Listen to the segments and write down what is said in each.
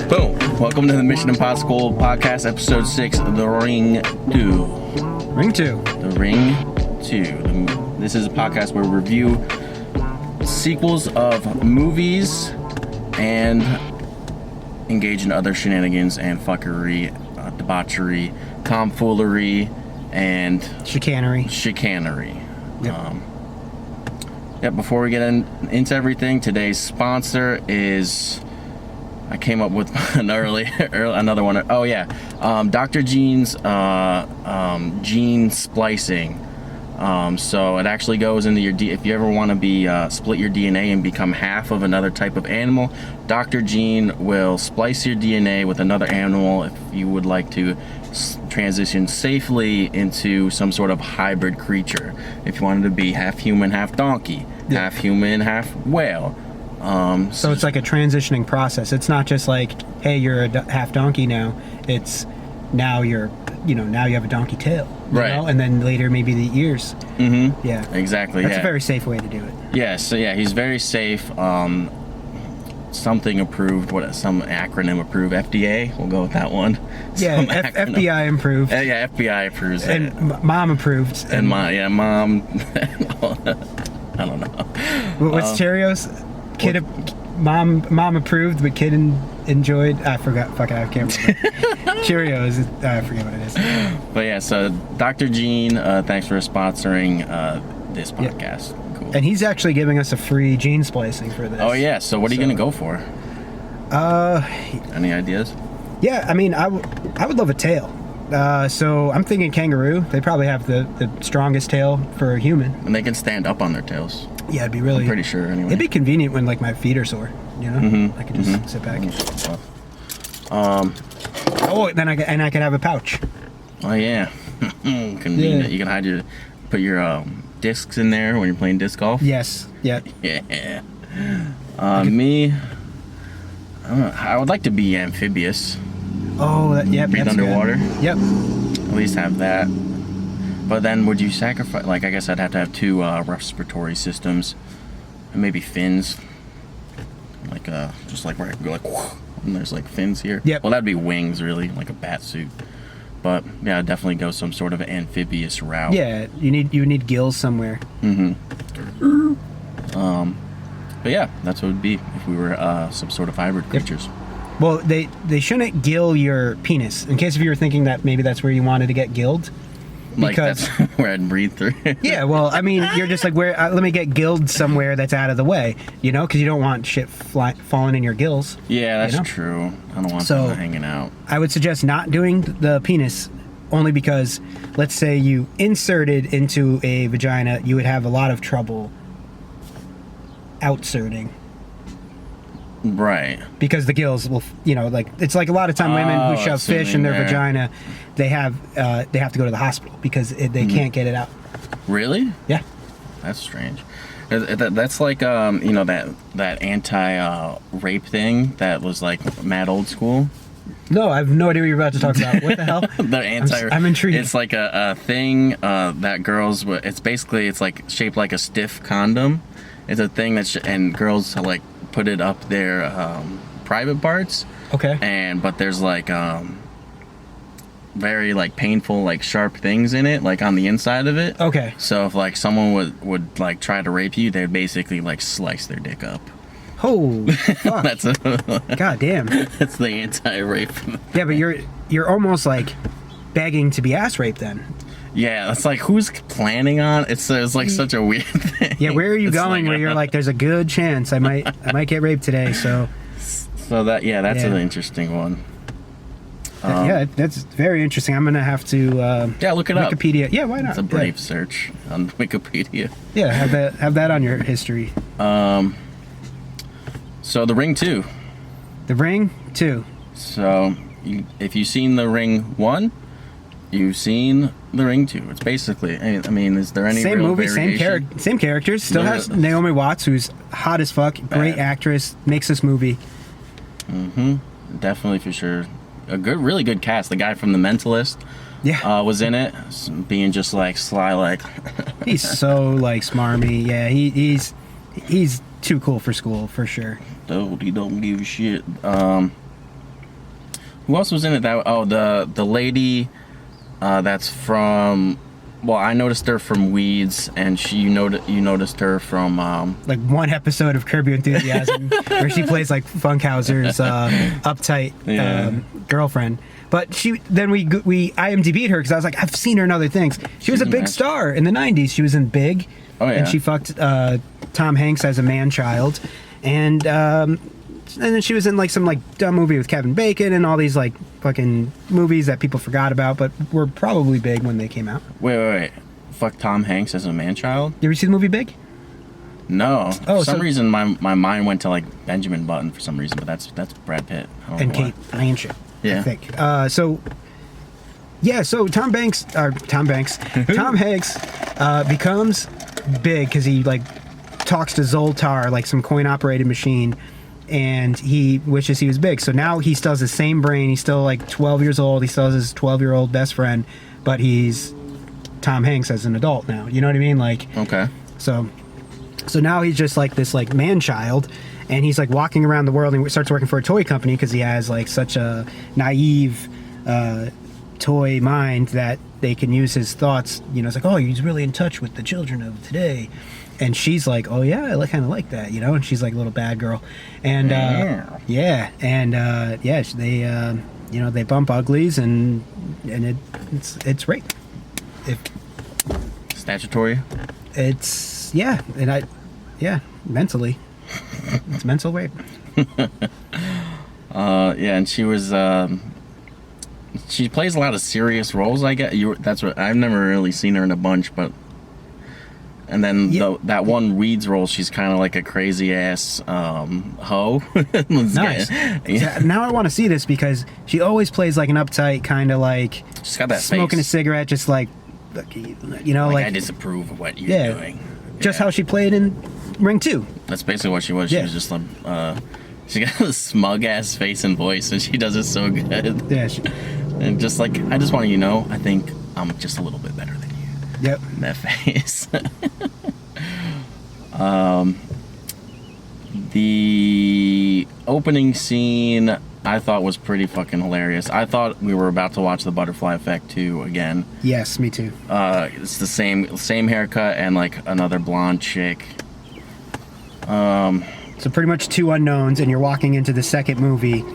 Boom. Welcome to the Mission Impossible Podcast, Episode 6, The Ring 2. Ring 2. The Ring 2. This is a podcast where we review sequels of movies and engage in other shenanigans and fuckery, debauchery, tomfoolery, and chicanery. Yep. Before we get into everything, today's sponsor is... I came up with another one. Oh yeah, Dr. Gene's gene splicing. So it actually goes into your if you ever want to be split your DNA and become half of another type of animal, Dr. Gene will splice your DNA with another animal if you would like to transition safely into some sort of hybrid creature. If you wanted to be half human, half donkey, half human, half whale. So it's like a transitioning process. It's not just like, hey, you're a half donkey now. It's now now you have a donkey tail, right? And then later maybe the ears. Mm-hmm. Yeah, exactly. That's a very safe way to do it. Yeah. So yeah, he's very safe. Something approved. Some acronym approved? FDA. We'll go with that one. Yeah, FBI approved. Yeah, FBI approves it. And mom approved. And mom. I don't know. What's Cheerios? Mom approved, but kid enjoyed. I forgot. Fuck it, I can't remember. Cheerios. I forget what it is. But yeah, so Dr. Gene, thanks for sponsoring this podcast. Yep. Cool. And he's actually giving us a free gene splicing for this. Oh yeah. So what are you gonna go for? Any ideas? Yeah, I mean, I would love a tail. So I'm thinking kangaroo. They probably have the strongest tail for a human. And they can stand up on their tails. Yeah, it'd be really... I'm pretty sure, anyway. It'd be convenient when, like, my feet are sore, you know? Mm-hmm. I could just sit back. Then I could have a pouch. Oh, yeah. Convenient. Yeah. You can put your discs in there when you're playing disc golf. Yes. Yeah. Yeah. Me, I would like to be amphibious. Oh, breathe underwater. Good. Yep. At least have that. But then would you sacrifice, I guess I'd have to have two respiratory systems and maybe fins, just like where I could go and there's like fins here. Yep. Well, that'd be wings really, like a bat suit. But yeah, I'd definitely go some sort of amphibious route. Yeah, you need gills somewhere. Mm-hmm. But yeah, that's what it would be if we were some sort of hybrid creatures. Yep. Well, they shouldn't gill your penis. In case if you were thinking that maybe that's where you wanted to get gilled. Because that's where I'd breathe through. Yeah, well, I mean, you're just like, let me get gilled somewhere that's out of the way, because you don't want shit falling in your gills. Yeah, that's true. I don't want them hanging out. I would suggest not doing the penis, only because, let's say you inserted into a vagina, you would have a lot of trouble outserting. Right. Because the gills will, it's like a lot of time women who shove fish in their vagina, they have to go to the hospital because they can't get it out. Really? Yeah. That's strange. That's like that anti-rape thing that was like mad old school. No, I have no idea what you're about to talk about. What the hell? I'm intrigued. It's like a thing that girls. It's like shaped like a stiff condom. It's a thing and girls like put it up their private parts. Okay. But there's like very like painful like sharp things in it, like on the inside of it. Okay. So if like someone would like try to rape you, they'd basically like slice their dick up. Oh, fuck. God damn. That's the anti-rape. Yeah, but you're almost like begging to be ass raped then. Yeah, it's like who's planning on it's like such a weird thing. Yeah, where are you going where you're like there's a good chance I might get raped today, so that's an interesting one. Yeah, that's very interesting. I'm gonna have to look it up. Wikipedia. Yeah, why not? It's a brave search on Wikipedia. Yeah, have that on your history. So The Ring 2. The Ring 2. So if you've seen The Ring 1, you've seen The Ring 2. It's basically, I mean, is there any same real movie, variation? same characters. Still has Naomi Watts, who's hot as fuck, great actress, makes this movie. Mm-hmm. Definitely for sure. Really good cast. The guy from The Mentalist, was in it, being just like sly, like. He's so like smarmy. Yeah, he's too cool for school for sure. Dude, he don't give a shit. Who else was in it? The lady that's from. Well, I noticed her from Weeds, and you noticed her from like one episode of Curb Your Enthusiasm where she plays like Funkhauser's uptight girlfriend. But we IMDb'd her because I was like, I've seen her in other things. She was a big star in the 90s. She was in Big. Oh, yeah. And she fucked Tom Hanks as a man-child. And then she was in like some like dumb movie with Kevin Bacon and all these like fucking movies that people forgot about but were probably big when they came out. Wait. Fuck Tom Hanks as a man-child? You ever see the movie Big? No. For some reason, my mind went to like Benjamin Button for some reason, but that's Brad Pitt. I don't And know why. Kate Blanchett. Yeah. I think. So Tom Hanks becomes big because he like talks to Zoltar, like some coin-operated machine, and he wishes he was big. So now he still has the same brain. He's still like 12 years old. He still has his 12-year-old best friend, but he's Tom Hanks as an adult now. You know what I mean? Like, Okay. So now he's just like this like man-child, and he's like walking around the world and he starts working for a toy company because he has like such a naive toy mind that they can use his thoughts. You know, it's like, oh, he's really in touch with the children of today. And she's like, oh yeah, I kind of like that, you know. And she's like a little bad girl, and they bump uglies, and it's rape. Statutory. It's mentally, it's mental rape. And she was. She plays a lot of serious roles. I guess that's what I've never really seen her in a bunch, but. And then that one Weeds role, she's kind of like a crazy ass hoe. Nice. Now I want to see this because she always plays like an uptight kind of like she's got that smoking face. a cigarette, just like, you know, like I disapprove of what you're doing. Just how she played in Ring 2. That's basically what she was. She was just like she got a smug ass face and voice, and she does it so good. Yeah. And just like I just want you to know, I think I'm just a little bit better than you. Yep. That face. The opening scene I thought was pretty fucking hilarious. I thought we were about to watch The Butterfly Effect 2 again. Yes, me too. It's the same haircut and like another blonde chick. So pretty much two unknowns, and you're walking into the second movie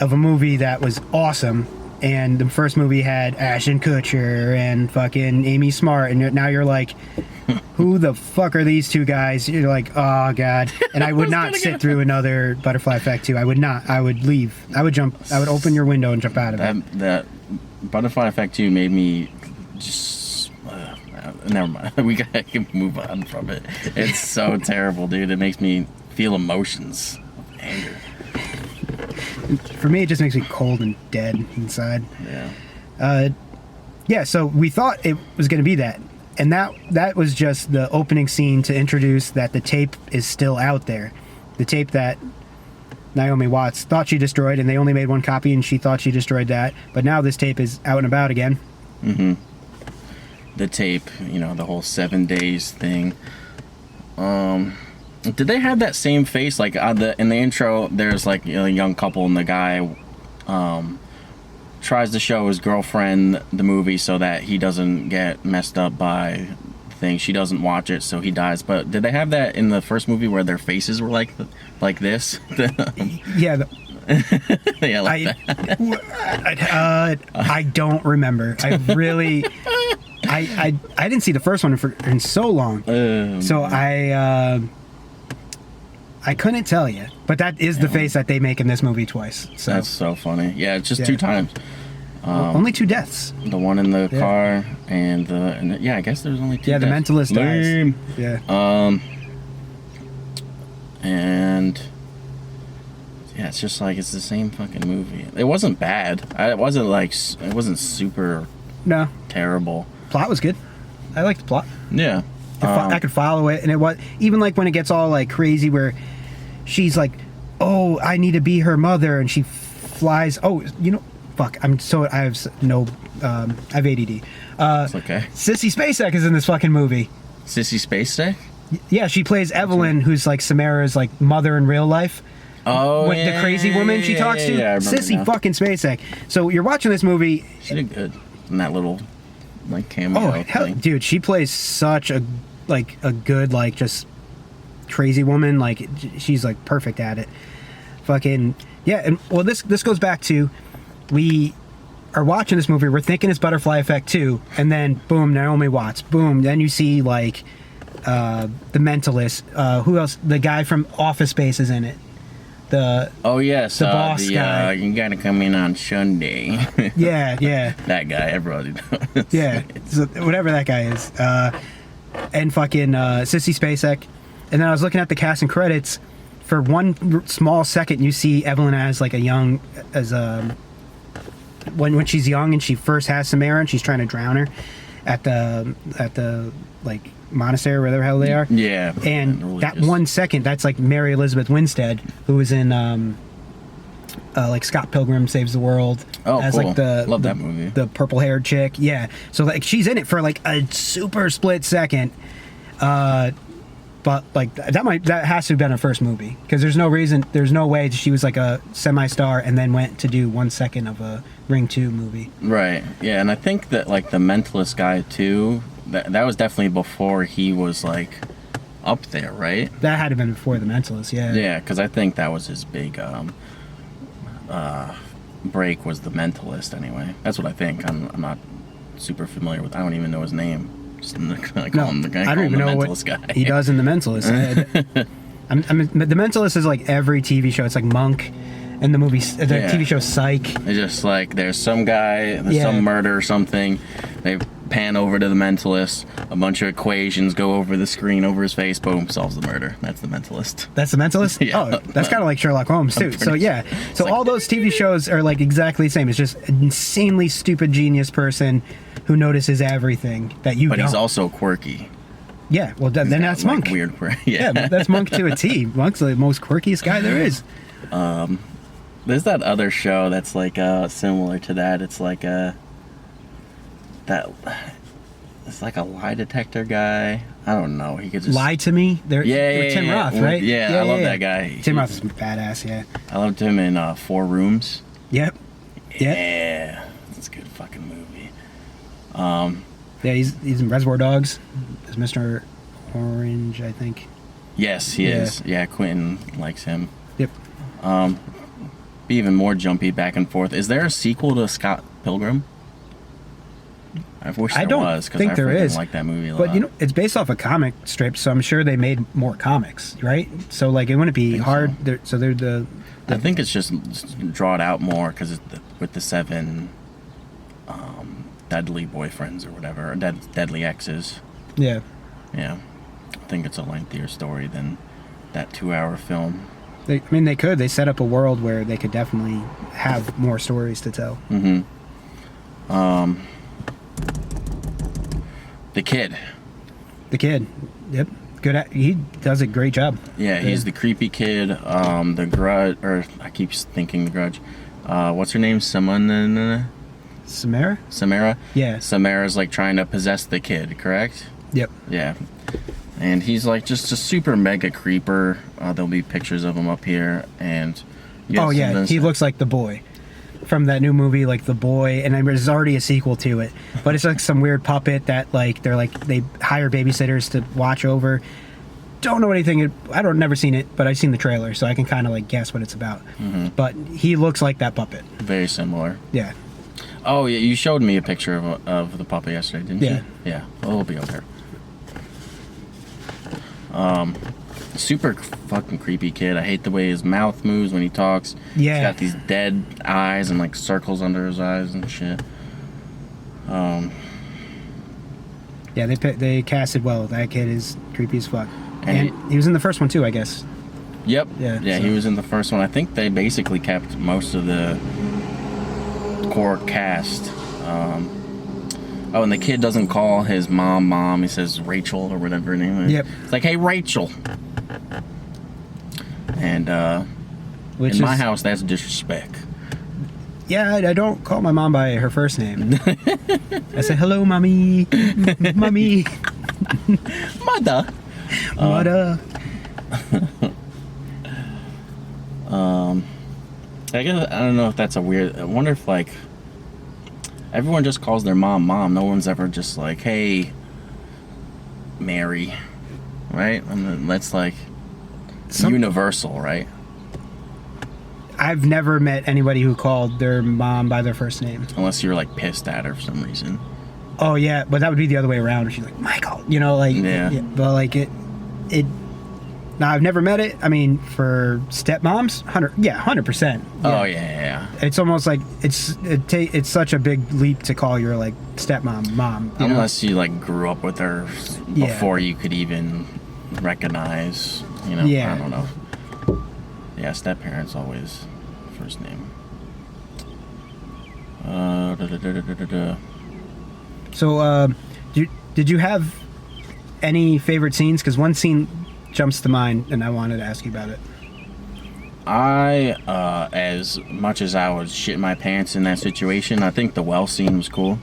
of a movie that was awesome. And the first movie had Ashton Kutcher and fucking Amy Smart, and now you're like, who the fuck are these two guys? You're like, oh god. And I would not sit through another Butterfly Effect 2. I would not. I would leave. I would open your window and jump out of it. That Butterfly Effect 2 made me just never mind. We gotta move on from it. It's so terrible, dude. It makes me feel emotions of anger. For me, it just makes me cold and dead inside. Yeah. So we thought it was going to be that. And that was just the opening scene to introduce that the tape is still out there. The tape that Naomi Watts thought she destroyed, and they only made one copy, and she thought she destroyed that. But now this tape is out and about again. Mm-hmm. The tape, the whole 7 days thing. Did they have that same face? Like in the intro, there's like a young couple, and the guy tries to show his girlfriend the movie so that he doesn't get messed up by things. She doesn't watch it, so he dies. But did they have that in the first movie where their faces were like this? Yeah. Yeah, like that. I don't remember. I really. I didn't see the first one in so long, so I couldn't tell you, but that is the face that they make in this movie twice. So that's so funny. Yeah, it's just 2 times. Only 2 deaths. The one in the car and I guess there's only 2 deaths. The mentalist dies. Yeah. And yeah, it's just like it's the same fucking movie. It wasn't bad. It wasn't super terrible. Plot was good. I liked the plot. Yeah. I could follow it, and it was even like when it gets all like crazy where she's like, oh, I need to be her mother, and she flies. Oh, fuck. I have ADD. It's okay. Sissy Spacek is in this fucking movie. Sissy Spacek? Yeah, she plays Evelyn, who's like Samara's like mother in real life. Oh, with the crazy woman she talks to. Yeah, I remember Sissy now. fucking Spacek. So you're watching this movie. She did good in that little like cameo Oh hell, thing. dude, she plays such a good like just crazy woman. Like she's like perfect at it. Fucking yeah. And well, this goes back to we are watching this movie. We're thinking it's Butterfly Effect 2, and then boom, Naomi Watts. Boom, then you see like the Mentalist. Who else? The guy from Office Space is in it. Oh yes, the boss guy. You gotta come in on Sunday. Yeah. That guy, everybody knows. Yeah, so whatever that guy is. And fucking Sissy Spacek. And then I was looking at the cast and credits. For one small second, you see Evelyn as like when she's young and she first has Samara and she's trying to drown her at the like monastery or wherever the hell they are. Yeah. And really that 1 second, that's like Mary Elizabeth Winstead, who was in like Scott Pilgrim Saves the World. Oh, as cool. like Love that movie. The purple haired chick. Yeah. So like she's in it for like a super split second. But like that has to have been her first movie, because there's no way she was like a semi-star and then went to do 1 second of a Ring 2 movie. Right. Yeah, and I think that like the Mentalist guy too, that was definitely before he was like up there, right? That had to have been before The Mentalist, yeah. Yeah, because I think that was his big break, was The Mentalist anyway. That's what I think. I'm not super familiar with. I don't even know his name. Just I call him the guy. I don't even know what guy. he does in The Mentalist. I mean, The Mentalist is like every TV show. It's like Monk, and the TV show Psych. It's just like there's some guy, there's some murder or something. They pan over to the Mentalist. A bunch of equations go over the screen, over his face. Boom, solves the murder. That's The Mentalist. That's The Mentalist? Yeah. Oh, that's kind of like Sherlock Holmes, too. So, yeah. So, all those TV shows are like exactly the same. It's just an insanely stupid genius person who notices everything that you don't. But he's also quirky. Yeah, well, then that's like, Monk. Weird quirk. Yeah, that's Monk to a T. Monk's the most quirkiest guy there is. There's that other show that's like similar to that. It's like it's like a lie detector guy. I don't know. He could just Lie to Me. Tim Roth, right? Yeah, I love that guy. Tim Roth is badass. Yeah. I loved him in 4 Rooms. Yep. Yeah, that's a good fucking movie. Yeah, he's in Reservoir Dogs. Is Mr. Orange, I think. Yes, he is. Yeah, Quentin likes him. Yep. Be even more jumpy back and forth. Is there a sequel to Scott Pilgrim? I wish there was, because I freaking like that movie a lot. But you know, it's based off a comic strip, so I'm sure they made more comics, right? So like, it wouldn't be hard. So they're the. I think it's just draw it out more, because with the 7 deadly boyfriends or whatever, or deadly exes. Yeah. Yeah, I think it's a lengthier story than that 2-hour film. They could. They set up a world where they could definitely have more stories to tell. Mm-hmm. The kid. Yep. Good. He does a great job. Yeah, he's the creepy kid. The Grudge, or I keep thinking The Grudge. What's her name? Samara? Samara? Yeah. Samara's like trying to possess the kid, correct? Yep. Yeah. And he's like just a super mega creeper. There'll be pictures of him up here. And he looks like the boy from that new movie, like The Boy, and there's already a sequel to it. But it's like some weird puppet that like they hire babysitters to watch over. Don't know anything. I've never seen it, but I've seen the trailer, so I can kind of like guess what it's about. Mm-hmm. But he looks like that puppet. Very similar. Yeah. Oh yeah, you showed me a picture of the puppet yesterday, didn't you? Yeah. Well, it'll be up there. Super fucking creepy kid. I hate the way his mouth moves when he talks. Yeah. He's got these dead eyes and like circles under his eyes and shit. Yeah, they casted well. That kid is creepy as fuck. And he was in the first one too, I guess. Yep. Yeah. Yeah, So. he was in the first one. I think they basically kept most of the core cast. Oh, and the kid doesn't call his mom. He says Rachel or whatever her name is. Yep. It's like, hey, Rachel. And in my house, that's disrespect. Yeah, I don't call my mom by her first name. I say, hello, mommy. Mommy. Mother. Mother. I guess I don't know if that's a weird. I wonder if like everyone just calls their mom mom. No one's ever just like, hey, Mary, right? I mean, that's like universal, right? I've never met anybody who called their mom by their first name. Unless you're like pissed at her for some reason. Oh yeah, but that would be the other way around. Where she's like, Michael, you know, like yeah. But like it. Now I've never met it. I mean, for stepmoms, 100%. Oh yeah. It's almost like it's such a big leap to call your like stepmom mom. Unless you like grew up with her before you could even recognize, you know. Yeah. I don't know. Yeah, step parents always first name. So, did you have any favorite scenes? Because one scene jumps to mind, and I wanted to ask you about it. As much as I was shitting my pants in that situation, I think the well scene was cool.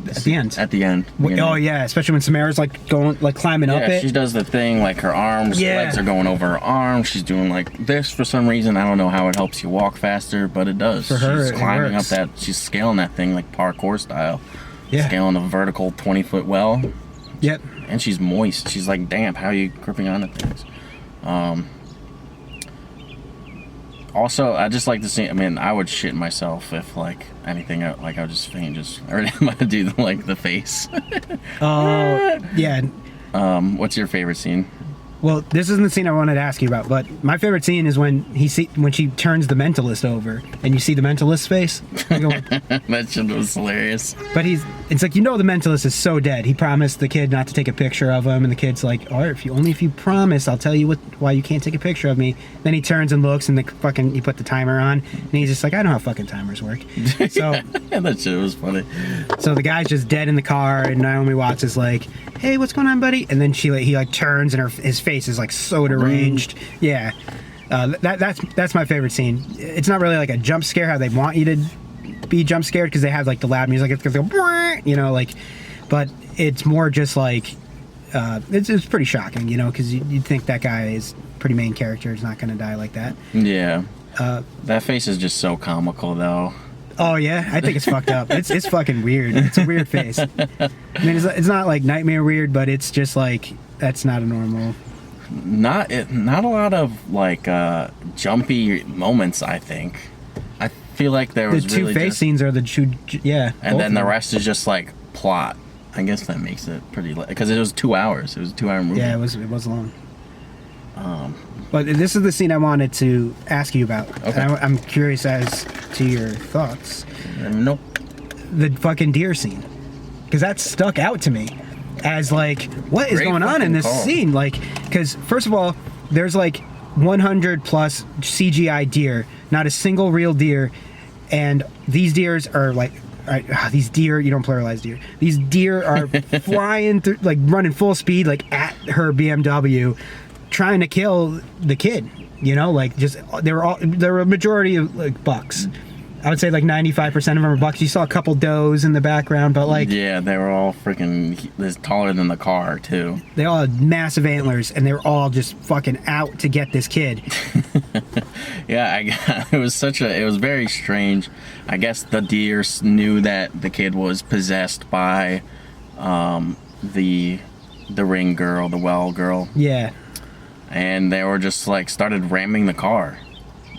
At the end. At the end. Oh yeah, especially when Samara's like going, like climbing up it. Yeah, she does the thing like her arms, legs are going over her arms. She's doing like this for some reason. I don't know how it helps you walk faster, but it does. For her, she's climbing up that. She's scaling that thing like parkour style. Yeah. Scaling a vertical 20-foot well. Yep. And she's moist. She's like damp. How are you gripping onto things? Also, I just like to see. I mean, I would shit myself if like anything. Like I would just faint. Every time I do like the face. Oh yeah. What's your favorite scene? Well, this isn't the scene I wanted to ask you about, but my favorite scene is when she turns the mentalist over and you see the mentalist's face. That shit was hilarious. But it's like, you know, the mentalist is so dead. He promised the kid not to take a picture of him, and the kid's like, all right, if you promise, I'll tell you why you can't take a picture of me. Then he turns and looks, and he put the timer on, and he's just like, I know how fucking timers work. So that shit was funny. So the guy's just dead in the car, and Naomi Watts is like, hey, what's going on, buddy? And then he like turns, and his face is like so deranged. Yeah. That's my favorite scene. It's not really like a jump scare how they want you to be jump scared, because they have like the loud music, it's gonna go, you know, like, but it's more just like it's pretty shocking, you know, because you'd think that guy is pretty main character is not gonna die like that. Yeah. That face is just so comical though. Oh yeah, I think it's fucked up. It's fucking weird. It's a weird face. I mean, it's not like nightmare weird, but it's just like, that's not a normal. Not a lot of like jumpy moments. I think. I feel like there was the two really face scenes are the two. Yeah. And then the rest is just like plot. I guess that makes it pretty, because it was 2 hours. It was a 2-hour movie. Yeah, it was long. But this is the scene I wanted to ask you about. Okay. And I'm curious as to your thoughts. Nope. The fucking deer scene, because that stuck out to me as like, what is going on in this scene? Like, because first of all, there's like 100 plus CGI deer, not a single real deer, and these deers are like, these deer, you don't pluralize deer. These deer are flying through, like running full speed, like at her BMW, trying to kill the kid. You know, like just there were a majority of like bucks. I would say like 95% of them are bucks. You saw a couple does in the background, but like, yeah, they were all freaking this taller than the car too. They all had massive antlers, and they were all just fucking out to get this kid. Yeah, it was very strange. I guess the deer knew that the kid was possessed by the ring girl, the well girl. Yeah. And they were just like started ramming the car,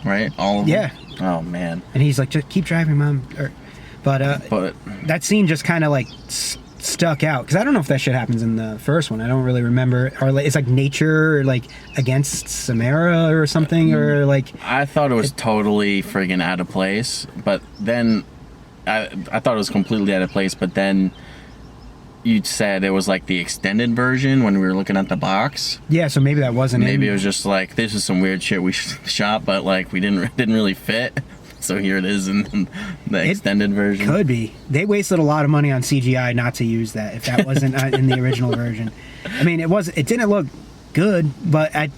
right? All of them. Oh man. And he's like, just keep driving, Mom. But that scene just kind of like stuck out, because I don't know if that shit happens in the first one. I don't really remember. Or like, it's like nature, or like against Samara or something, or like. I thought it was totally friggin' out of place, but then I thought it was completely out of place. But then you said it was like the extended version when we were looking at the box. Yeah, so maybe that wasn't. Maybe it was just like, this is some weird shit we shot, but like we didn't really fit. So here it is in the extended version. Could be. They wasted a lot of money on CGI not to use that, if that wasn't in the original version. I mean, it didn't look good, but at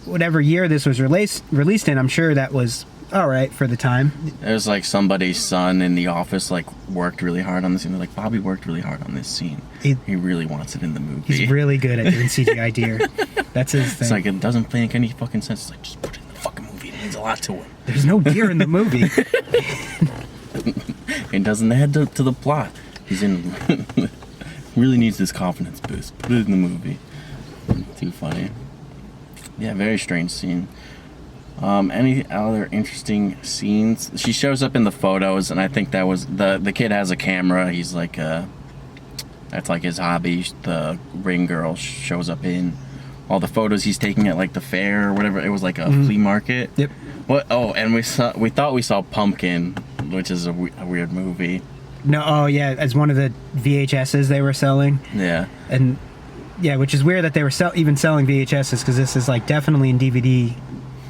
whatever year this was released in, I'm sure that was all right for the time. It was like somebody's son in the office like worked really hard on the scene. They're like, Bobby worked really hard on this scene. He really wants it in the movie. He's really good at doing CGI deer. That's his thing. It's like, it doesn't make any fucking sense. It's like, just put it in the fucking movie. It means a lot to him. There's no deer in the movie. It doesn't add to the plot. He's in. Really needs this confidence boost. Put it in the movie. Too funny. Yeah, very strange scene. Any other interesting scenes? She shows up in the photos, and I think that was the kid has a camera. He's like that's like his hobby. The ring girl shows up in all the photos he's taking at like the fair or whatever. It was like a flea market. Yep. What? Oh, and we thought we saw Pumpkin, which is a weird movie. No, oh yeah, as one of the VHSs they were selling. Yeah. And yeah, which is weird that they were even selling VHSs, because this is like definitely in DVD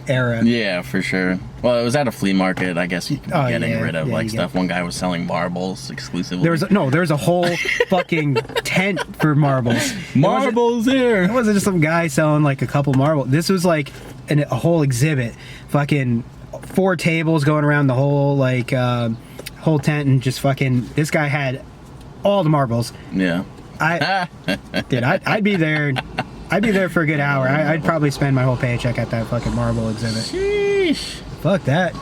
era. Yeah, for sure. Well, it was at a flea market. I guess you can be getting rid of like stuff. One guy was selling marbles exclusively. There was a whole fucking tent for marbles. Marbles there. It wasn't just some guy selling like a couple marbles. This was like a whole exhibit. Fucking 4 tables going around the whole like whole tent, and just fucking this guy had all the marbles. Yeah. I'd be there. I'd be there for a good hour. I'd probably spend my whole paycheck at that fucking marble exhibit. Sheesh. Fuck that.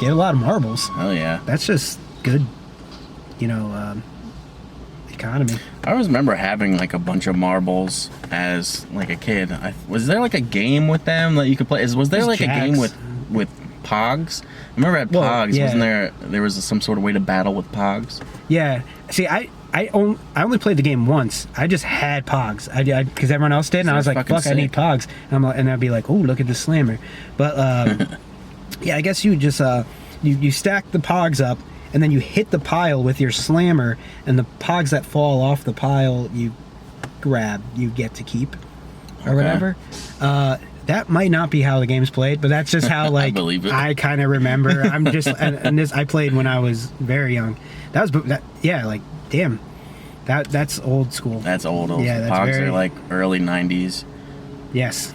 Get a lot of marbles. Oh yeah. That's just good, economy. I always remember having like a bunch of marbles as like a kid. Was there like a game with them that you could play? Was there like jacks. a game with Pogs? I remember at Pogs, yeah. wasn't there was some sort of way to battle with Pogs? Yeah. See, I only played the game once. I just had Pogs. Because everyone else did, and I was like, fuck, sick. I need Pogs. And I'd be like, oh, look at this slammer. But yeah, I guess you just you stack the Pogs up, and then you hit the pile with your slammer, and the Pogs that fall off the pile you grab, you get to keep, or whatever. That might not be how the game's played, but that's just how like I kind of remember. I'm just and this I played when I was very young. Like damn, that's old school. That's old. Yeah, that's Pogs are like early 90s. Yes.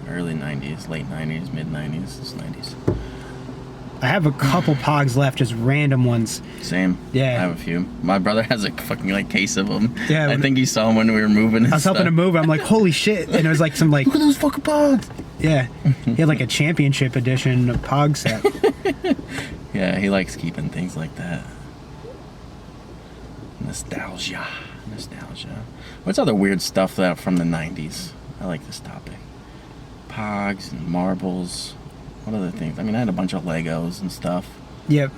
Early 90s, late 90s, mid 90s, just 90s. I have a couple Pogs left, just random ones. Same. Yeah. I have a few. My brother has a fucking like case of them. Yeah. I think he saw them when we were moving. I was helping him move. I'm like, holy shit! And it was like some like, look at those fucking Pogs. Yeah. He had like a championship edition of Pog set. Yeah, he likes keeping things like that. Nostalgia. What's other weird stuff that from the 90s? I like this topic. Pogs and marbles. What other things? I mean, I had a bunch of Legos and stuff. Yep.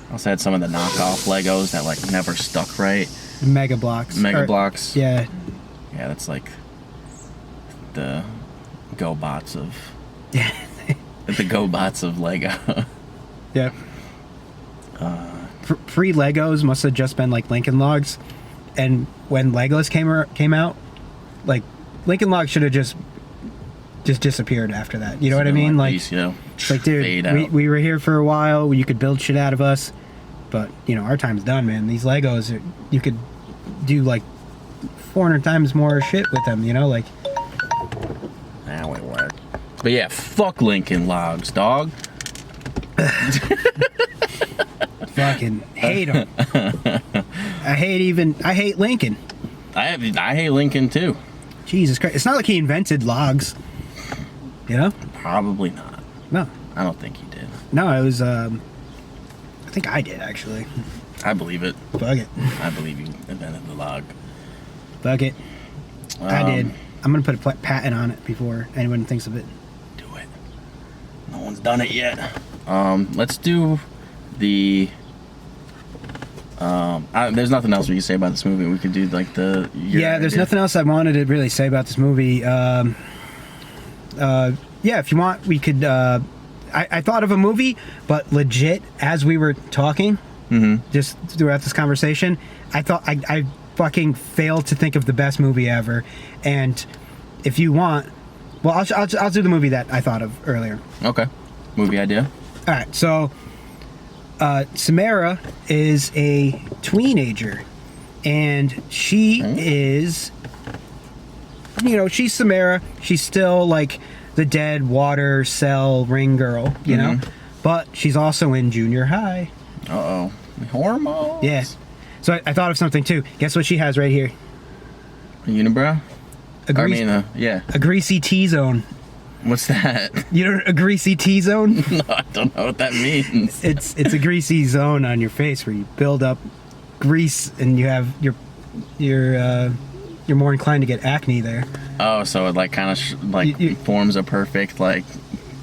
I also had some of the knockoff Legos that like never stuck right. Mega Blocks. Yeah. Yeah, that's like the GoBots of. Yeah. The GoBots of Lego. Yep. Free Legos must have just been like Lincoln Logs, and when Legos came out, like Lincoln Logs should have just disappeared after that. You know what I mean? Like, piece, yeah. It's like, dude, we were here for a while. You could build shit out of us, but our time's done, man. These Legos, you could do like 400 times more shit with them. Like. That would work. But yeah, fuck Lincoln Logs, dog. Fucking hate them. I hate Lincoln. I hate Lincoln too. Jesus Christ! It's not like he invented logs. Probably not. No. I don't think he did. No, it was. I think I did actually. I believe it. Fuck it. I believe you invented the log. Fuck it. I did. I'm gonna put a patent on it before anyone thinks of it. Do it. No one's done it yet. Let's do the. There's nothing else we can say about this movie. We could do like the. There's nothing else I wanted to really say about this movie. Yeah, if you want, we could. I thought of a movie, but legit, as we were talking, just throughout this conversation, I thought I fucking failed to think of the best movie ever. And if you want, well, I'll do the movie that I thought of earlier. Okay, movie idea. All right, so Samara is a tweenager, and she is, she's Samara. She's still like the dead water cell ring girl, you know, but she's also in junior high. Uh-oh. Hormones? Yes. So I thought of something too. Guess what she has right here? A unibrow? A greasy T-zone. What's that? You know, a greasy T-zone? No, I don't know what that means. It's a greasy zone on your face where you build up grease and you have you're more inclined to get acne there. Oh, so it like kind of forms a perfect like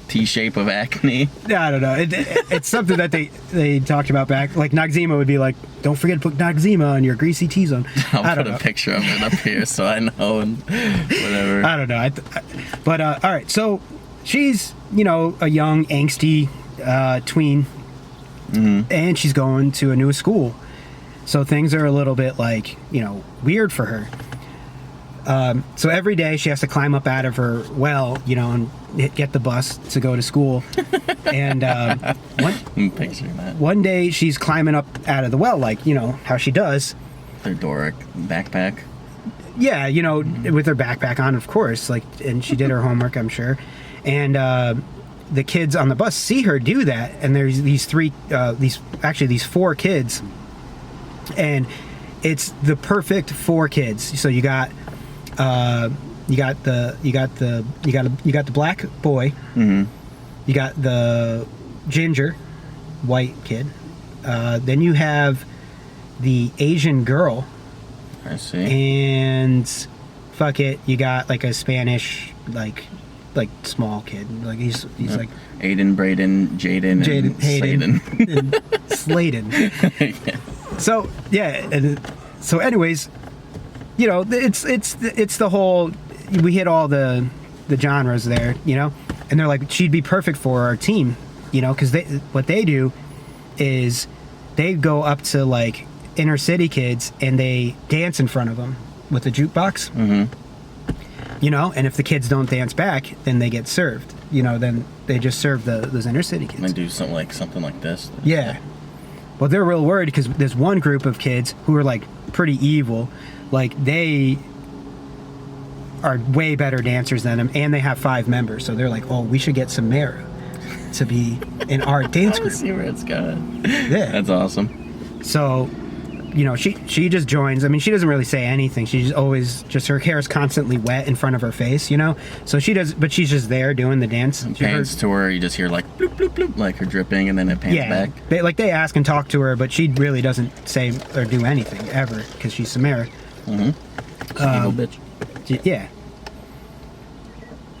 T-shape of acne. I don't know. It's something that they talked about back. Like Noxzema would be like, don't forget to put Noxzema on your greasy T-zone. I'll put a picture of it up here so I know and whatever. I don't know. But all right. So she's, you know, a young angsty tween, and she's going to a new school. So things are a little bit like, you know, weird for her. So every day she has to climb up out of her well, you know, and get the bus to go to school. And I'm picturing that. one day she's climbing up out of the well, like, you know, how she does. Their Doric backpack. Yeah, you know, with her backpack on, of course. Like, and she did her homework, I'm sure. And the kids on the bus see her do that. And there's these four kids. And it's the perfect four kids. So you got the black boy. Mm-hmm. You got the ginger white kid. Then you have the Asian girl. I see. And fuck it, you got like a Spanish like small kid. Like he's like Aiden, Braden, Jaden, and Hayden, Sladen. and Sladen. Yeah. So yeah, and so anyways, you know, it's the whole, we hit all the genres there, you know, and they're like, she'd be perfect for our team, you know, because what they do is they go up to like inner city kids and they dance in front of them with a jukebox, you know, and if the kids don't dance back, then they get served, you know, then they just serve those inner city kids. And they do something like this. Yeah. Well, they're real worried because there's one group of kids who are like pretty evil. Like they are way better dancers than them, and they have 5 members. So they're like, "Oh, we should get Samara to be in our dance group." I see where it's going. Yeah, That's awesome. So, you know, she just joins. I mean, she doesn't really say anything. She's always just, her hair is constantly wet in front of her face, you know. So she does, but she's just there doing the dance. It pans to her, you just hear like bloop bloop bloop, like her dripping, and then it pans back. They ask and talk to her, but she really doesn't say or do anything ever because she's Samara. Evil bitch. Yeah.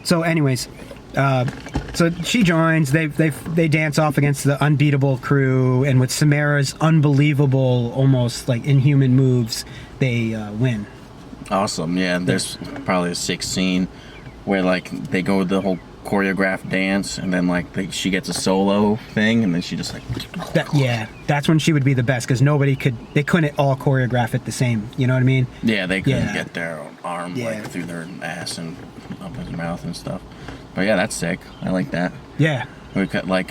So, anyways, so she joins. They dance off against the unbeatable crew, and with Samara's unbelievable, almost like inhuman moves, they win. Awesome. Yeah. There's probably a 6 scene where like they go the whole choreographed dance, and then like she gets a solo thing, and then she just like. That's when she would be the best because they couldn't all choreograph it the same. You know what I mean? Yeah, they couldn't get their arm like through their ass and up his mouth and stuff. But yeah, that's sick. I like that. Yeah. We got like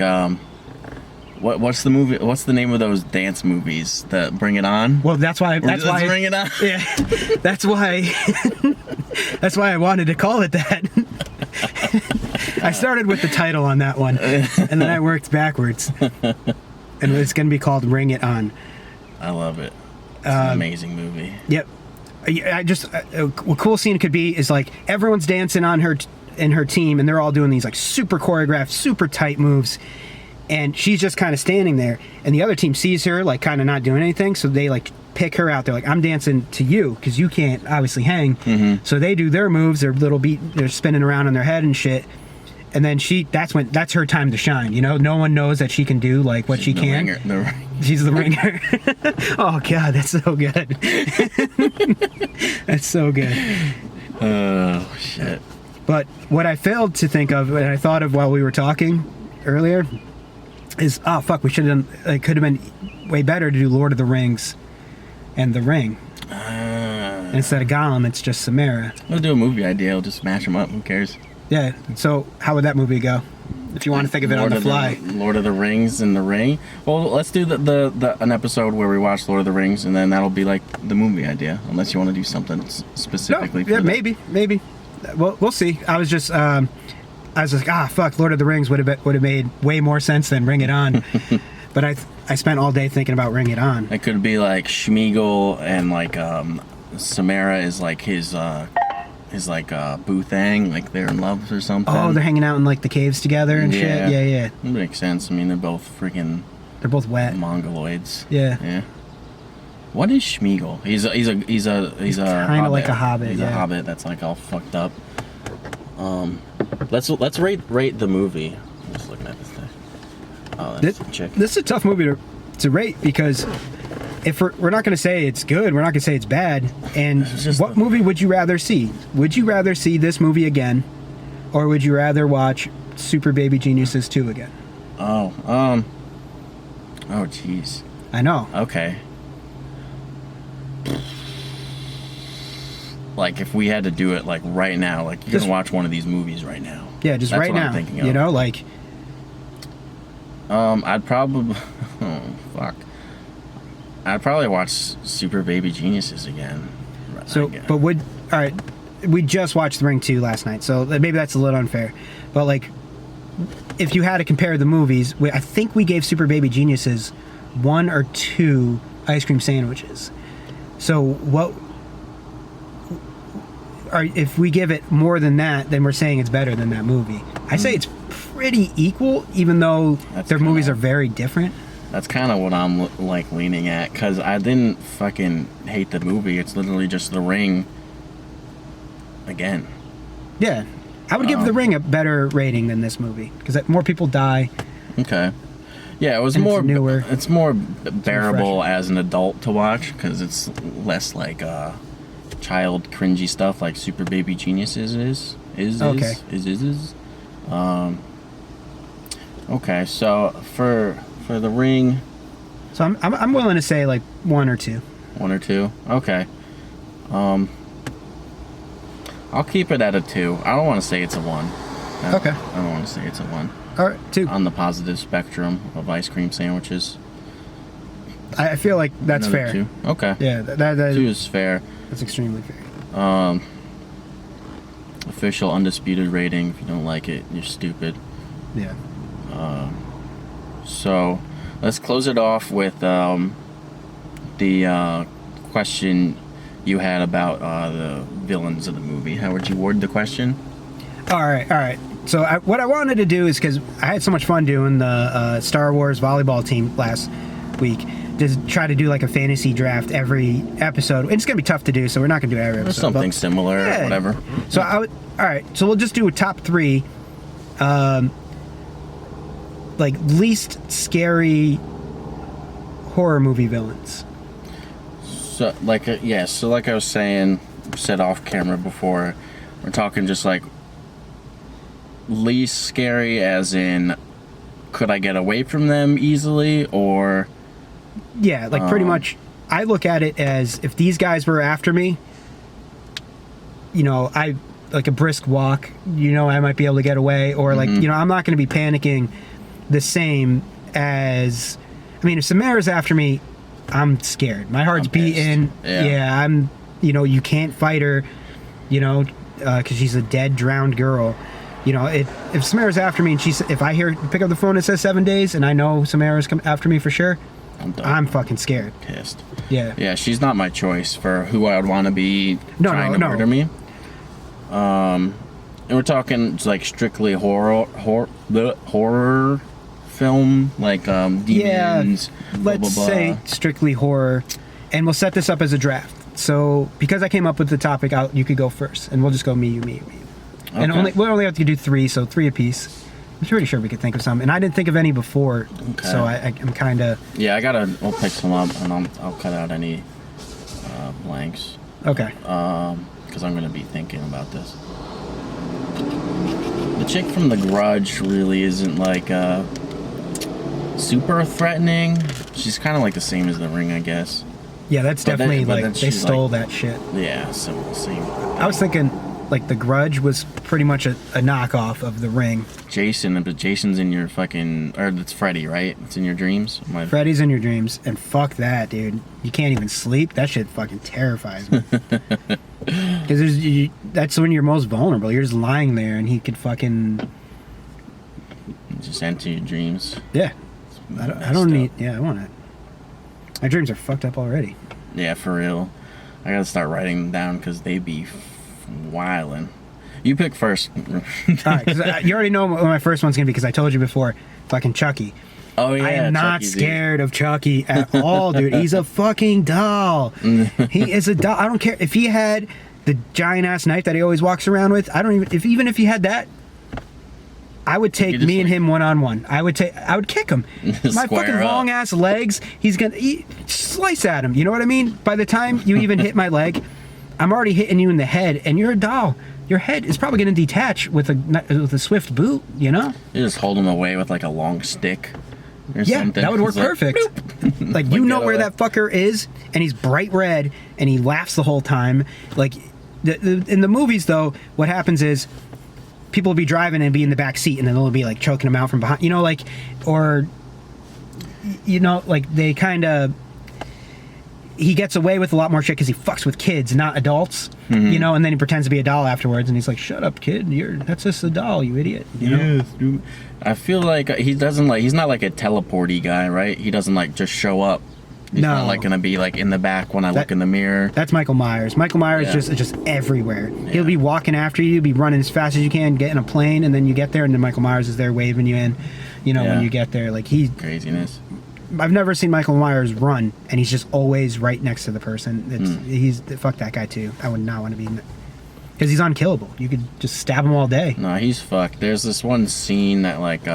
what's the movie? What's the name of those dance movies? That Bring It On. Well, that's why. Let's Bring It On. Yeah. That's why. That's why I wanted to call it that. I started with the title on that one, and then I worked backwards. And it's going to be called Ring It On. I love it. It's an amazing movie. Yep. I just a cool scene could be is like everyone's dancing on her and her team, and they're all doing these like super choreographed, super tight moves, and she's just kind of standing there, and the other team sees her like kind of not doing anything, so they like pick her out. They're like, I'm dancing to you because you can't obviously hang. So they do their moves, their little beat, they're spinning around on their head and shit. And then that's her time to shine, you know? No one knows that she can do like what she can. She's the ringer. Oh god, that's so good. That's so good. Oh shit. But what I failed to think of, and I thought of while we were talking earlier, is we should have it could have been way better to do Lord of the Rings and the Ring. And instead of Gollum, it's just Samara. We'll do a movie idea. We'll just smash them up. Who cares? Yeah. So how would that movie go? If you want to think of it on the fly. Lord of the Rings and the Ring. Well, let's do an episode where we watch Lord of the Rings, and then that'll be like the movie idea. Unless you want to do something specifically. No, yeah, maybe. Well, we'll see. I was just like, fuck, Lord of the Rings would have made way more sense than Ring It On. But I spent all day thinking about Ring It On. It could be like Schmeagol and like Samara is like his his like boo thing, like they're in love or something. Oh, they're hanging out in like the caves together and shit. Yeah. That makes sense. I mean, they're both freaking. They're both wet. Mongoloids. Yeah. Yeah. What is Schmeagol? He's kind of like a hobbit. He's a hobbit that's like all fucked up. Let's rate the movie. I'm just looking at this thing. Oh, that's a chick. This is a tough movie to rate because if we're not going to say it's good, we're not going to say it's bad. And what movie would you rather see? Would you rather see this movie again, or would you rather watch Super Baby Geniuses 2 again? Oh, jeez. I know. Okay. Like if we had to do it like right now, like you're gonna watch one of these movies right now. Yeah, just That's right what now. I'm thinking of. You know, like. I'd probably. Oh fuck. I'd probably watch Super Baby Geniuses again. So, but all right, we just watched The Ring 2 last night, so maybe that's a little unfair. But like, if you had to compare the movies, I think we gave Super Baby Geniuses 1 or 2 ice cream sandwiches. So if we give it more than that, then we're saying it's better than that movie. I say it's pretty equal, even though their movies are very different. That's kind of what I'm like leaning at, because I didn't fucking hate the movie. It's literally just The Ring again. Yeah, I would give The Ring a better rating than this movie because more people die. Okay. Yeah, it was and more it's newer. It's more bearable as an adult to watch because it's less like child cringy stuff like Super Baby Geniuses is. Okay, so for The Ring, so I'm willing to say like 1 or 2. 1 or 2. Okay. I'll keep it at a 2. I don't want to say it's a 1. Okay. I don't want to say it's a 1. All right, 2. On the positive spectrum of ice cream sandwiches. I feel like that's Another fair. 2. Okay. Yeah, that 2 is fair. That's extremely fair. Official undisputed rating. If you don't like it, you're stupid. Yeah. So let's close it off with the question you had about the villains of the movie. How would you word the question? All right. So what I wanted to do is, because I had so much fun doing the Star Wars volleyball team last week, to try to do like a fantasy draft every episode. It's going to be tough to do, so we're not going to do every episode. Something similar, yeah. Whatever. So all right, so we'll just do a top 3 like least scary horror movie villains. So like so like I was saying, said off camera before, we're talking just like least scary as in could I get away from them easily, or yeah, like pretty much I look at it as if these guys were after me, you know, I like a brisk walk, you know, I might be able to get away, or like, you know, I'm not going to be panicking the same as, I mean, if Samara's after me, I'm scared. My heart's beating. Yeah, I'm, you know, you can't fight her, you know, because she's a dead, drowned girl. You know, if Samara's after me and if I pick up the phone and it says 7 days and I know Samara's come after me for sure, I'm fucking scared. Pissed. Yeah. Yeah, she's not my choice for who I would want to be trying to murder me. And we're talking like strictly horror film, like demons. Yeah, blah, let's blah, blah. say strictly horror, and we'll set this up as a draft. So because I came up with the topic, you could go first, and we'll just go me, you, me, me. Okay. And we'll only have to do 3, so 3 apiece. I'm pretty sure we could think of some, and I didn't think of any before, so I'm kind of. Yeah, I'll pick some up, and I'll cut out any blanks. Okay. Because I'm gonna be thinking about this. The chick from The Grudge really isn't like super threatening. She's kind of like the same as The Ring, I guess. Yeah, that's definitely then they stole that shit. Yeah, same. I was thinking like The Grudge was pretty much a knockoff of The Ring. But Jason's in your fucking, or it's Freddy, right? It's in your dreams. Freddy's in your dreams, and fuck that, dude. You can't even sleep. That shit fucking terrifies me. Because that's when you're most vulnerable. You're just lying there, and he could fucking just enter your dreams. Yeah, I don't need. Yeah, I want it. My dreams are fucked up already. Yeah, for real. I gotta start writing them down because they be Wildin'. You pick first. All right, 'cause you already know what my first one's gonna be because I told you before. Fucking Chucky. Oh yeah. I am not Chucky's scared of Chucky at all, dude. He's a fucking doll. He is a doll. I don't care if he had the giant ass knife that he always walks around with. I don't even if he had that. I would take me and him one-on-one. I would kick him. My fucking long ass legs. He's gonna slice at him. You know what I mean? By the time you even hit my leg, I'm already hitting you in the head, and you're a doll. Your head is probably gonna detach with a swift boot. You know? You just hold him away with like a long stick. Or yeah, something. that would work Like, perfect. Like you know where that fucker is, and he's bright red, and he laughs the whole time. Like in the movies, though, what happens is people will be driving and be in the back seat, and then they'll be like choking him out from behind. You know, like like they kind of. He gets away with a lot more shit because he fucks with kids, not adults. You know, and then he pretends to be a doll afterwards, and he's like, "Shut up, kid! That's just a doll, you idiot." You know? Yes, dude. I feel like he's not like a teleporty guy, right? He doesn't like just show up. He's not like gonna be like in the back when I look in the mirror. That's Michael Myers. Michael Myers just everywhere. Yeah. He'll be walking after you, be running as fast as you can, get in a plane, and then you get there, and then Michael Myers is there waving you in. You know, when you get there, like craziness. I've never seen Michael Myers run, and he's just always right next to the person. He's fuck that guy too. I would not want to be in because he's unkillable. You could just stab him all day. No, he's fucked. There's this one scene that like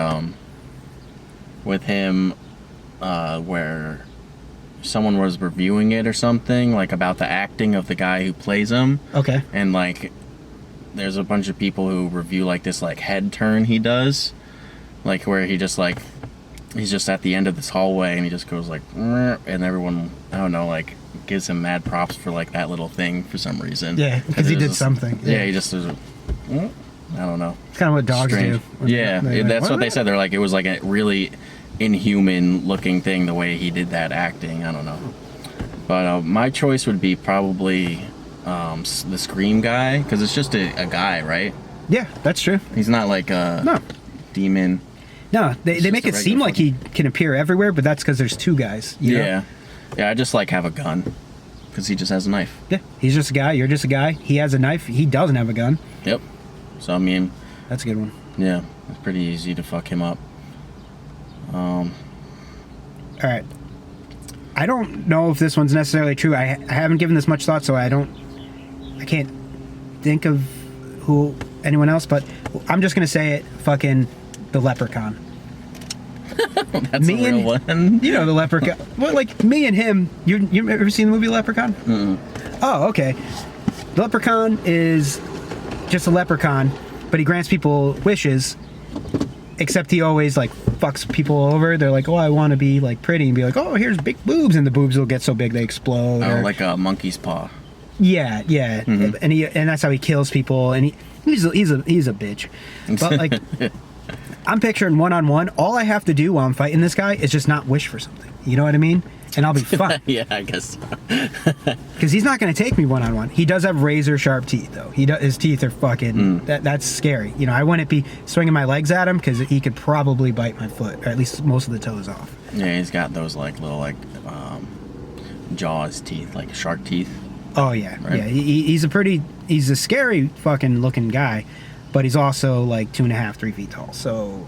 with him where someone was reviewing it or something, like about the acting of the guy who plays him. Okay. And like there's a bunch of people who review like this like head turn he does, like where he just like he's just at the end of this hallway and he just goes like, and everyone, I don't know, like gives him mad props for like that little thing for some reason. Yeah, because he did something. Yeah, he just I don't know. It's kind of what dogs do. Yeah, that's what they said. They're like, it was like a really inhuman looking thing the way he did that acting. I don't know. But my choice would be probably the Scream guy, because it's just a guy, right? Yeah, that's true. He's not like a demon. No, they make it seem like he can appear everywhere, but that's because there's two guys. You know? Yeah, I just like have a gun because he just has a knife. Yeah, he's just a guy. You're just a guy. He has a knife. He doesn't have a gun. Yep. So I mean, that's a good one. Yeah, it's pretty easy to fuck him up. All right. I don't know if this one's necessarily true. I haven't given this much thought, so I can't think of anyone else, but I'm just gonna say it. Fucking the Leprechaun. That's a real one. You know the Leprechaun. Well, like me and him. You ever seen the movie Leprechaun? Oh, okay. The Leprechaun is just a leprechaun, but he grants people wishes. Except he always like fucks people over. They're like, "Oh, I want to be like pretty," and be like, "Oh, here's big boobs," and the boobs will get so big they explode. Oh, like a monkey's paw. Yeah. And that's how he kills people. And he's a bitch. But like, I'm picturing one-on-one. All I have to do while I'm fighting this guy is just not wish for something. You know what I mean? And I'll be fine. Yeah, I guess so. Because he's not going to take me one-on-one. He does have razor-sharp teeth, though. His teeth are fucking... That's scary. You know, I wouldn't be swinging my legs at him because he could probably bite my foot, or at least most of the toes off. Yeah, he's got those like little like jaws teeth, like shark teeth. Oh, yeah. Right? Yeah, he's a scary fucking looking guy, but he's also like 2.5, 3 feet tall. So,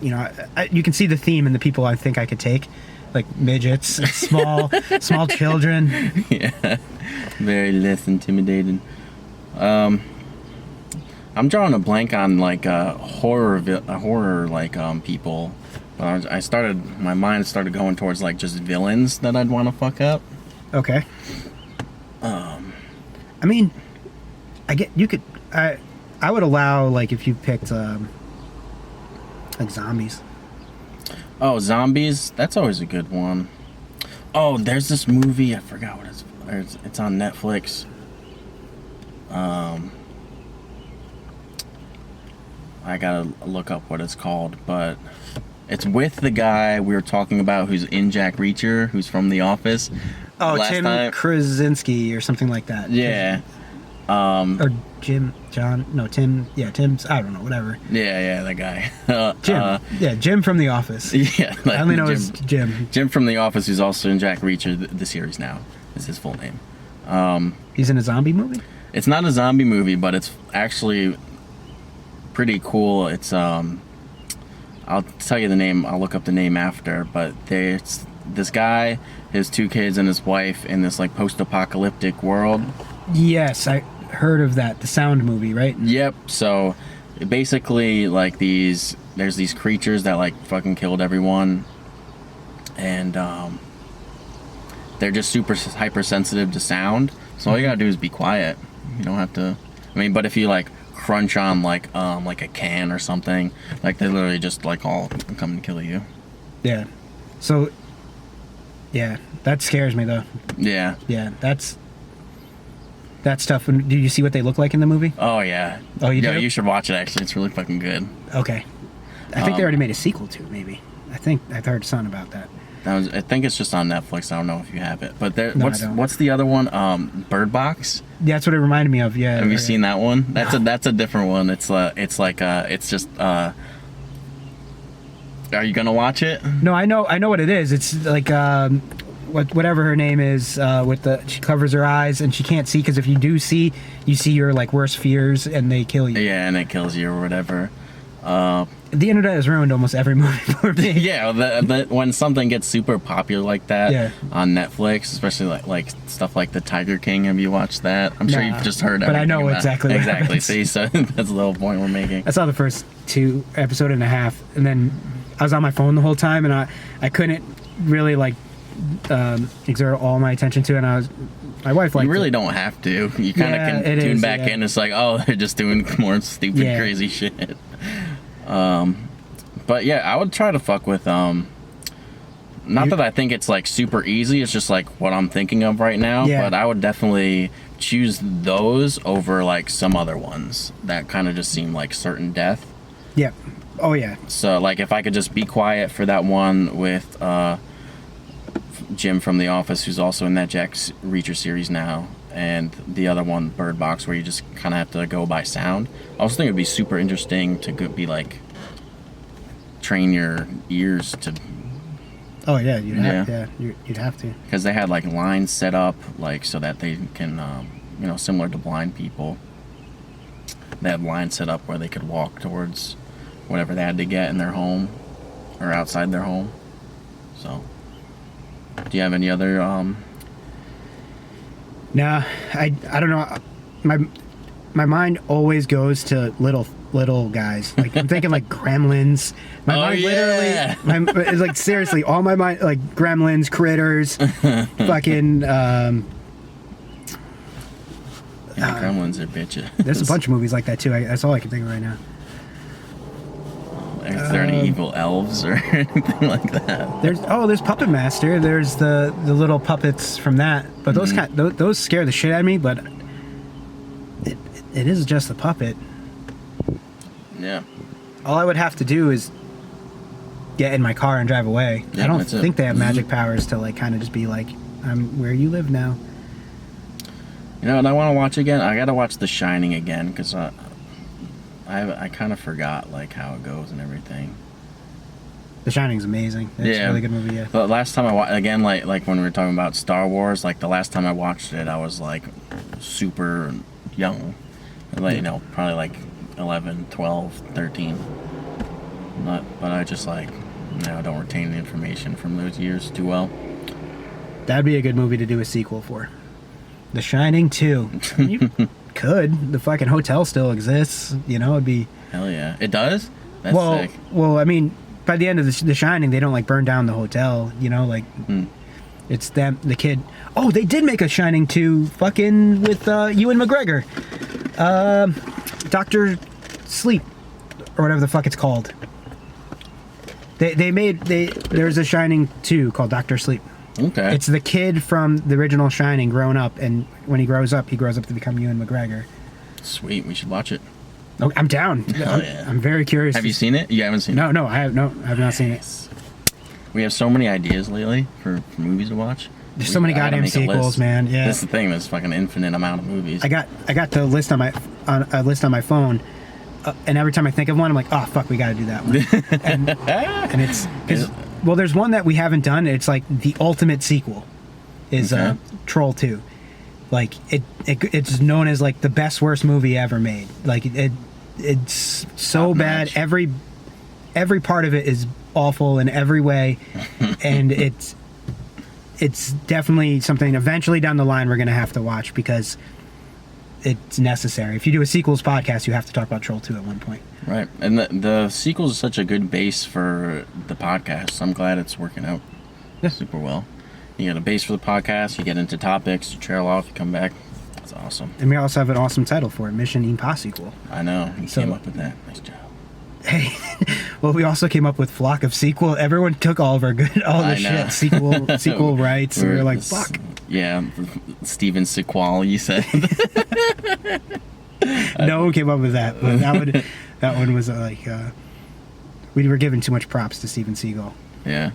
you know, you can see the theme in the people I think I could take. Like midgets, small children. Yeah, very less intimidating. I'm drawing a blank on like horror like people. My mind started going towards like just villains that I'd want to fuck up. Okay. I mean, I would allow like if you picked like zombies. Oh, zombies? That's always a good one. Oh, there's this movie. I forgot what it's on Netflix. I gotta look up what it's called, but it's with the guy we were talking about who's in Jack Reacher, who's from The Office. Oh, Tim Krasinski or something like that. Yeah. Or Tim's, I don't know, whatever. Yeah, that guy. Jim from The Office. Yeah. Like I only know it's Jim. Jim from The Office, who's also in Jack Reacher, the series now, is his full name. He's in a zombie movie? It's not a zombie movie, but it's actually pretty cool. It's I'll tell you the name. I'll look up the name after. But there's this guy, his 2 kids, and his wife in this like post-apocalyptic world. Yes, I heard of that. The Sound movie, right? Yep. So basically, like there's these creatures that like fucking killed everyone, and they're just super hypersensitive to sound. So all you gotta do is be quiet. You don't have to. I mean, but if you like crunch on like a can or something, like they literally just like all come and kill you. Yeah. So. Yeah, that scares me though. Yeah. Yeah, that's tough. Did you see what they look like in the movie? Oh yeah. Oh, you Yeah, do? you should watch it. Actually, it's really fucking good. Okay. I think they already made a sequel to it, maybe. I think I've heard something about that. I think it's just on Netflix. I don't know if you have it, but there. No, I don't. What's the other one? Bird Box. Yeah, that's what it reminded me of. Yeah. Have you seen that one? That's a different one. It's just. Are you gonna watch it? No, I know what it is. It's like whatever her name is. She covers her eyes and she can't see, because if you do see, you see your like worst fears and they kill you. Yeah, and it kills you or whatever. The internet has ruined almost every movie for me. Yeah, when something gets super popular like that Yeah. on Netflix, especially like stuff like The Tiger King. Have you watched that? I'm sure Nah, you've just heard. but I know everything about exactly what Exactly. happens. See, so that's the little point we're making. I saw the first 2 episode and a half, and then I was on my phone the whole time, and I couldn't really like exert all my attention to it. And my wife liked You really it. don't have to. You kind of Yeah, can it tune is, back yeah. in. It's like, oh, they're just doing more stupid, Yeah. crazy shit. But yeah, I would try to fuck with not that I think it's like super easy. It's just like what I'm thinking of right now. Yeah. But I would definitely choose those over like some other ones that kind of just seem like certain death. Yeah. Oh yeah. So like if I could just be quiet for that one with Jim from The Office, who's also in that Jack Reacher series now, and the other one, Bird Box, where you just kind of have to go by sound. I also think it'd be super interesting to be like train your ears to, Oh yeah. You'd have to. because they had like lines set up like so that they can similar to blind people. They had lines set up where they could walk towards whatever they had to get in their home or outside their home. So, do you have any other? Nah, I don't know. My mind always goes to little guys. Like I'm thinking like Gremlins. My Oh, mind yeah. literally, it's like seriously, all my mind like Gremlins, Critters, fucking. Gremlins are bitches. There's a bunch of movies like that too. That's all I can think of right now. Is there any evil elves or anything like that? There's Puppet Master. There's the little puppets from that. But those those scare the shit out of me. But it is just a puppet. Yeah. All I would have to do is get in my car and drive away. Yeah, I don't that's it. think they have magic powers to like kind of just be like, I'm where you live now. You know, and I want to watch again. I gotta watch The Shining again because I kind of forgot like how it goes and everything. The Shining's amazing. It's a really good movie. Yeah. The last time I watched again, like when we were talking about Star Wars, like the last time I watched it, I was like super young, like probably like 11, 12, 13. But I just like don't retain the information from those years too well. That'd be a good movie to do a sequel for. The Shining 2. You could. The fucking hotel still exists. It'd be. Hell yeah, it does. That's sick. Well, I mean, by the end of the Shining, they don't like burn down the hotel. It's them, the kid. Oh, they did make a Shining 2 fucking with Ewan McGregor. Dr. Sleep, or whatever the fuck it's called. There's a Shining 2 called Dr. Sleep. Okay. It's the kid from the original Shining grown up, and when he grows up to become Ewan McGregor. Sweet, we should watch it. Oh, I'm down. Hell yeah. I'm very curious. Have you seen it? You haven't seen it? No, I have not seen it. We have so many ideas lately for movies to watch. There's so many gotta goddamn make a sequels, list. man. Yeah. That's the thing. There's fucking infinite amount of movies. I got the list on my phone, and every time I think of one, I'm like, oh fuck, we got to do that one. and it's well, there's one that we haven't done. It's like the ultimate sequel is Okay. Troll 2, Like it's known as like the best worst movie ever made. Like it's so Top bad. notch. Every part of it is awful in every way, and it's definitely something eventually down the line we're gonna have to watch because it's necessary. If you do a sequels podcast, you have to talk about Troll 2 at one point. Right, and the sequel is such a good base for the podcast. I'm glad it's working out super well. You got a base for the podcast, you get into topics, you trail off, you come back. That's awesome. And we also have an awesome title for it, Mission IMPOSSEQUEL. I know, you So- came up with that. Nice job. Hey, well, we also came up with Flock of Sequel. Everyone took all the I know. shit, sequel rights. We were like, fuck. Yeah, Steven Sequel, you said. No one came up with that, but that one was like, we were giving too much props to Steven Seagal. Yeah,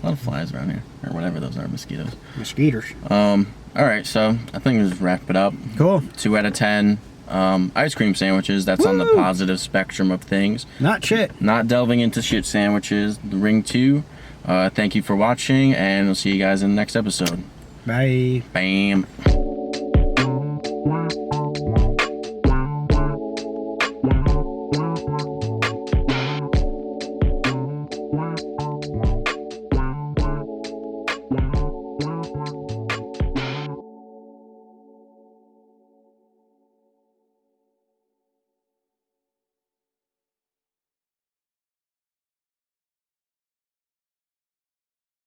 a lot of flies around here, or whatever those are, mosquitoes. Mosquitoes. All right, so I think we'll just wrap it up. Cool. 2 out of 10. Ice cream sandwiches, that's on the Woo! positive spectrum of things. Not shit. Not delving into shit sandwiches. The Ring 2. Thank you for watching, and we'll see you guys in the next episode. Bye. Bam.